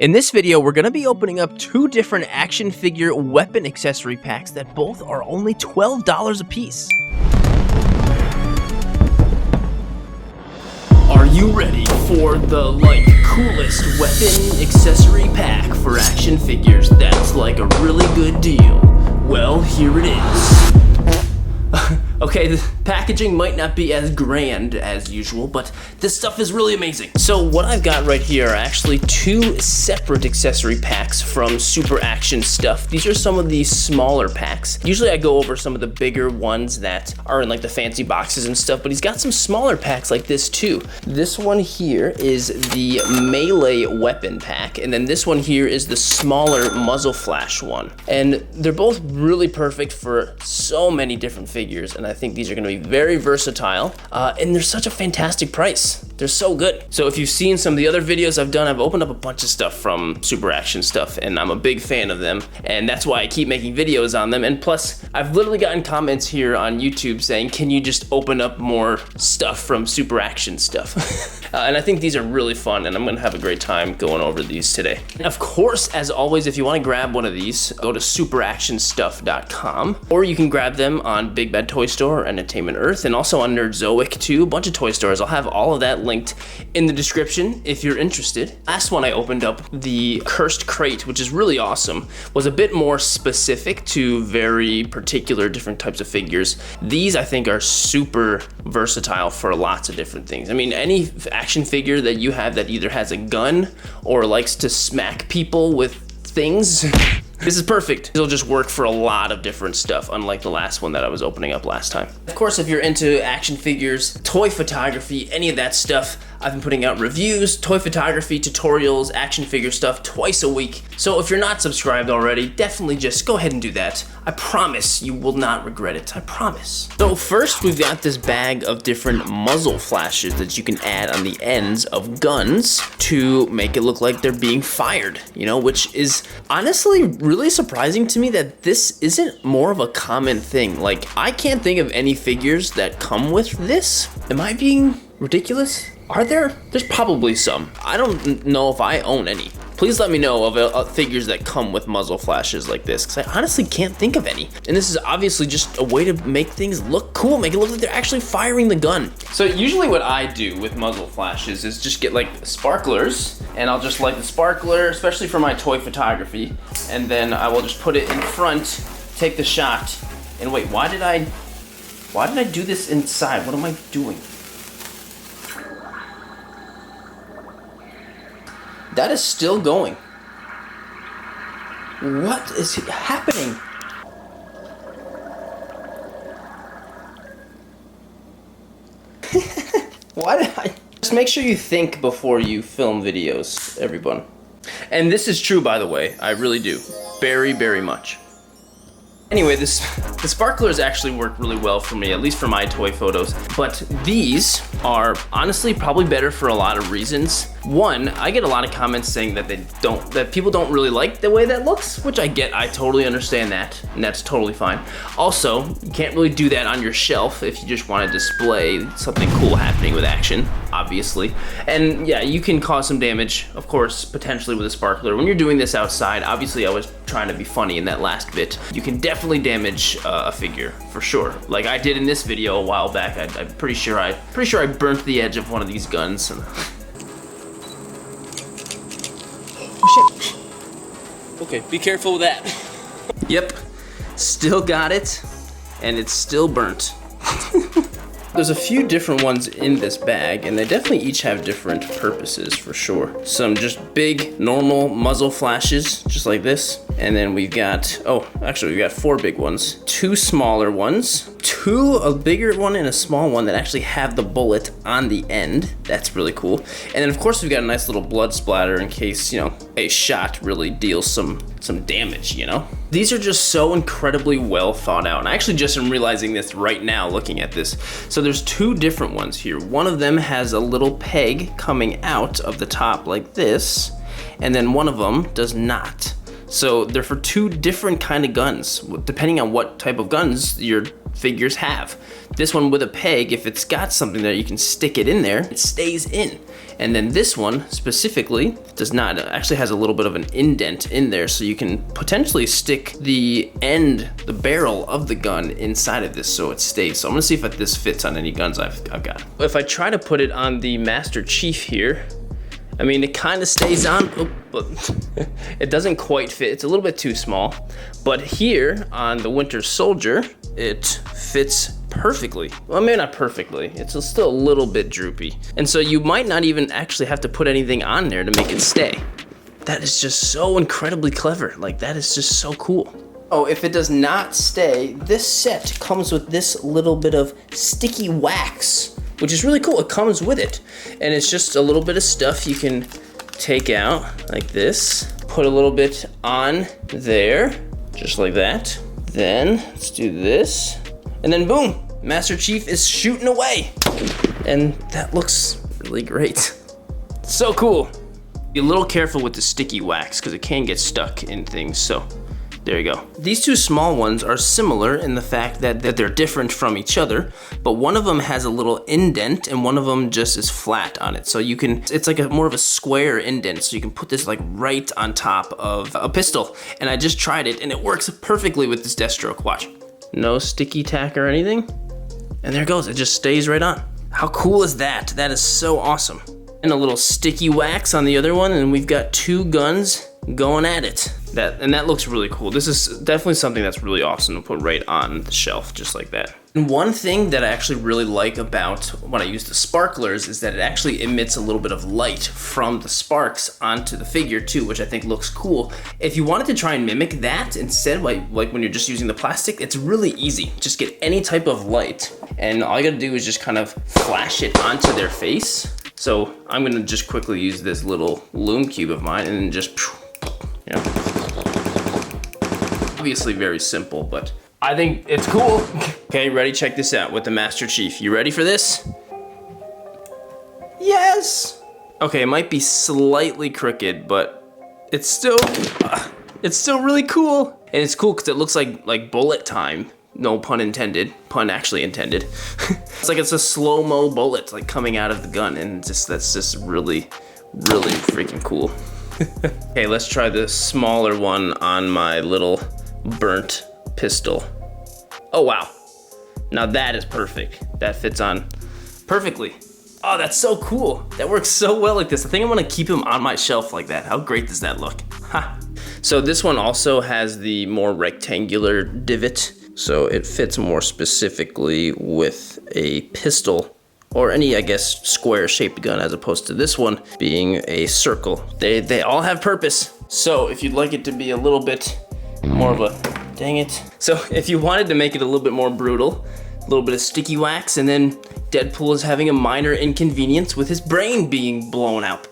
In this video, we're going to be opening up two different action figure weapon accessory packs that both are only $12 a piece. Are you ready for the, coolest weapon accessory pack for action figures that's like a really good deal? Well, here it is. Okay, the packaging might not be as grand as usual, but this stuff is really amazing. So what I've got right here are actually two separate accessory packs from Super Action Stuff. These are some of these smaller packs. Usually I go over some of the bigger ones that are in like the fancy boxes and stuff, but he's got some smaller packs like this too. This one here is the melee weapon pack, and then this one here is the smaller Muzzle Flash one. And they're both really perfect for so many different figures, and I think these are gonna be very versatile, and they're such a fantastic price. They're so good. So if you've seen some of the other videos I've done, I've opened up a bunch of stuff from Super Action Stuff, and I'm a big fan of them, and that's why I keep making videos on them. And plus, I've literally gotten comments here on YouTube saying, can you just open up more stuff from Super Action Stuff? And I think these are really fun, and I'm gonna have a great time going over these today. And of course, as always, if you wanna grab one of these, go to superactionstuff.com, or you can grab them on Big Bad Toy Store, Entertainment Earth, and also on Nerdzoic too, a bunch of toy stores. I'll have all of that linked in the description if you're interested. Last one I opened up, the Cursed Crate, which is really awesome, was a bit more specific to very particular different types of figures. These I think are super versatile for lots of different things. I mean, any action figure that you have that either has a gun or likes to smack people with things, this is perfect. It'll just work for a lot of different stuff, unlike the last one that I was opening up last time. Of course, if you're into action figures, toy photography, any of that stuff, I've been putting out reviews, toy photography, tutorials, action figure stuff twice a week. So if you're not subscribed already, definitely just go ahead and do that. I promise you will not regret it, I promise. So first, we've got this bag of different muzzle flashes that you can add on the ends of guns to make it look like they're being fired, you know, which is honestly really surprising to me that this isn't more of a common thing. Like, I can't think of any figures that come with this. Am I being ridiculous? Are there? There's probably some. I don't know if I own any. Please let me know of figures that come with muzzle flashes like this, because I honestly can't think of any. And this is obviously just a way to make things look cool, make it look like they're actually firing the gun. So usually what I do with muzzle flashes is just get like sparklers, and I'll just light the sparkler, especially for my toy photography, and then I will just put it in front, take the shot, and wait, why did I do this inside? What am I doing? That is still going. What is happening? Why did I? Just make sure you think before you film videos, everyone. And this is true, by the way. I really do. Very, very much. Anyway, the sparklers actually work really well for me, at least for my toy photos. But these are honestly probably better for a lot of reasons. One, I get a lot of comments saying that that people don't really like the way that looks, which I get. I totally understand that, and that's totally fine. Also, you can't really do that on your shelf if you just want to display something cool happening with action, obviously. And yeah, you can cause some damage, of course, potentially with a sparkler. When you're doing this outside, obviously I was trying to be funny in that last bit. You can definitely damage a figure, for sure. Like I did in this video a while back. I'm pretty sure I burnt the edge of one of these guns. And oh shit. Okay, be careful with that. Yep, still got it, and it's still burnt. There's a few different ones in this bag, and they definitely each have different purposes for sure. Some just big, normal muzzle flashes, just like this. And then we've got, we've got 4 big ones, 2 smaller ones, a bigger one and a small one that actually have the bullet on the end. That's really cool. And then of course we've got a nice little blood splatter in case, you know, a shot really deals some damage, you know? These are just so incredibly well thought out. And I actually just am realizing this right now looking at this. So there's 2 different ones here. One of them has a little peg coming out of the top like this, and then one of them does not. So they're for 2 different kind of guns, depending on what type of guns your figures have. This one with a peg, if it's got something there, you can stick it in there, it stays in. And then this one specifically does not, it actually has a little bit of an indent in there, so you can potentially stick the barrel of the gun inside of this so it stays. So I'm gonna see if this fits on any guns I've got. If I try to put it on the Master Chief here, I mean, it kind of stays on, but it doesn't quite fit. It's a little bit too small. But here on the Winter Soldier, it fits perfectly. Well, maybe not perfectly. It's still a little bit droopy. And so you might not even actually have to put anything on there to make it stay. That is just so incredibly clever. Like, that is just so cool. Oh, if it does not stay, this set comes with this little bit of sticky wax, which is really cool. It comes with it. And it's just a little bit of stuff you can take out like this, put a little bit on there, just like that. Then let's do this. And then boom, Master Chief is shooting away. And that looks really great. So cool. Be a little careful with the sticky wax because it can get stuck in things, so there you go. These two small ones are similar in the fact that they're different from each other, but one of them has a little indent and one of them just is flat on it. So you can, it's like more of a square indent, so you can put this like right on top of a pistol. And I just tried it and it works perfectly with this Deathstroke, watch. No sticky tack or anything. And there it goes, it just stays right on. How cool is that? That is so awesome. And a little sticky wax on the other one, and we've got two guns going at it. That looks really cool. This is definitely something that's really awesome to put right on the shelf, just like that. And one thing that I actually really like about when I use the sparklers is that it actually emits a little bit of light from the sparks onto the figure too, which I think looks cool. If you wanted to try and mimic that instead, like when you're just using the plastic, it's really easy. Just get any type of light, and all you gotta do is just kind of flash it onto their face. So I'm gonna just quickly use this little Lume Cube of mine and then just, you know. Obviously very simple, but I think it's cool. Okay, ready? Check this out with the Master Chief. You ready for this? Yes! Okay, it might be slightly crooked, but it's still really cool. And it's cool because it looks like bullet time. No pun intended, pun actually intended. It's like it's a slow-mo bullet like coming out of the gun, and that's just really, really freaking cool. Okay, let's try the smaller one on my little burnt pistol. Oh wow, now that is perfect. That fits on perfectly. Oh, that's so cool. That works so well like this. I think I'm gonna keep him on my shelf like that. How great does that look? Ha. So this one also has the more rectangular divot, so it fits more specifically with a pistol or any, I guess, square shaped gun, as opposed to this one being a circle. They all have purpose. So if you'd like it to be a little bit more of a, dang it. So if you wanted to make it a little bit more brutal, a little bit of sticky wax, and then Deadpool is having a minor inconvenience with his brain being blown out,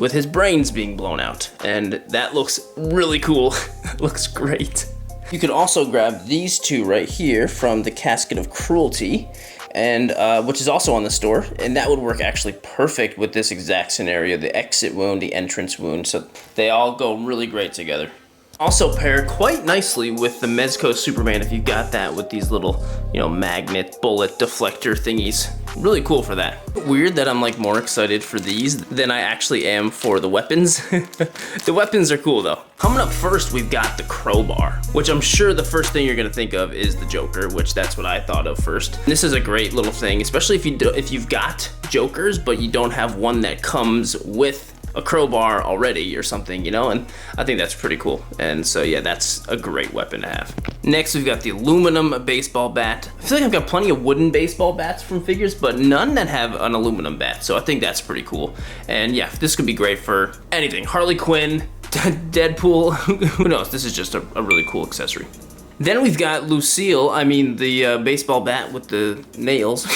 with his brains being blown out. And that looks really cool. Looks great. You could also grab these two right here from the Casket of Cruelty, and which is also on the store, and that would work actually perfect with this exact scenario, the exit wound, the entrance wound, so they all go really great together. Also pair quite nicely with the Mezco Superman if you got that with these little, you know, magnet bullet deflector thingies. Really cool for that. Weird that I'm like more excited for these than I actually am for the weapons. The weapons are cool though. Coming up first, we've got the Crobar, which I'm sure the first thing you're gonna think of is the Joker, which that's what I thought of first. This is a great little thing, especially if you've got Jokers, but you don't have one that comes with a crowbar already or something, you know, and I think that's pretty cool. And so yeah, that's a great weapon to have. Next, we've got the aluminum baseball bat. I feel like I've got plenty of wooden baseball bats from figures, but none that have an aluminum bat, so I think that's pretty cool. And yeah, this could be great for anything. Harley Quinn, Deadpool, who knows, this is just a really cool accessory. Then we've got Lucille, the baseball bat with the nails.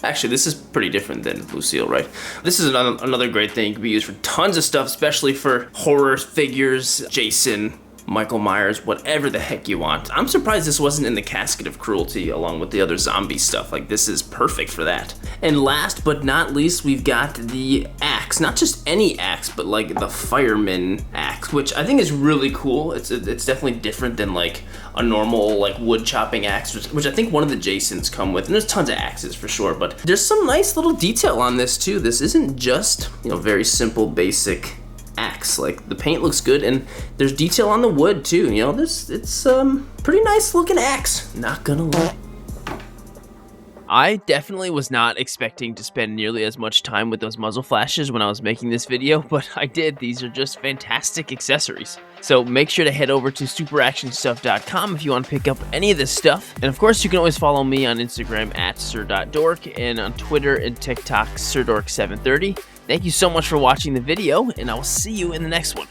Actually, this is pretty different than Lucille, right? This is another great thing. It can be used for tons of stuff, especially for horror figures, Jason, Michael Myers, whatever the heck you want. I'm surprised this wasn't in the Casket of Cruelty along with the other zombie stuff. Like, this is perfect for that. And last but not least, we've got the axe. Not just any axe, but like the fireman axe. axe, which I think is really cool. It's definitely different than like a normal like wood chopping axe, which I think one of the Jasons come with, and there's tons of axes for sure, but there's some nice little detail on this too. This isn't just, you know, very simple basic axe. Like, the paint looks good, and there's detail on the wood too, you know. It's pretty nice looking axe, not gonna lie. I definitely was not expecting to spend nearly as much time with those muzzle flashes when I was making this video, but I did. These are just fantastic accessories. So make sure to head over to superactionstuff.com if you want to pick up any of this stuff. And of course, you can always follow me on Instagram at Sir.dork and on Twitter and TikTok, Sirdork730. Thank you so much for watching the video, and I will see you in the next one.